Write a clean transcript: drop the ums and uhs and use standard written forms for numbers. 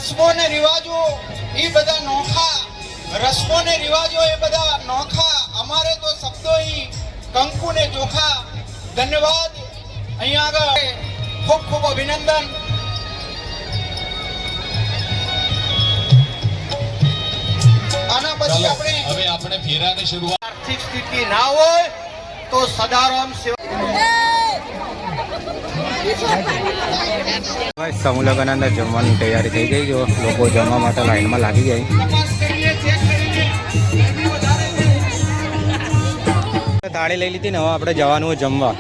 રસ્મો ને રિવાજો એ બધા નોખા, રસ્મો ને રિવાજો એ બધા નોખા, અમારે તો શબ્દો કંકુ ને ચોખા. ધન્યવાદ. અહીંયા આગળ ખૂબ ખૂબ અભિનંદન. આના પછી આપણે ફેરાની શરૂઆત. આર્થિક સ્થિતિ ના હોય તો સદારામ સમૂહ લગ્ન અંદર જમવાની તૈયારી થઈ ગઈ. જો લોકો જમવા માટે લાઈનમાં લાગી જાય. થાળી લઈ લીધી ને હવે આપણે જવાનું હોય જમવા.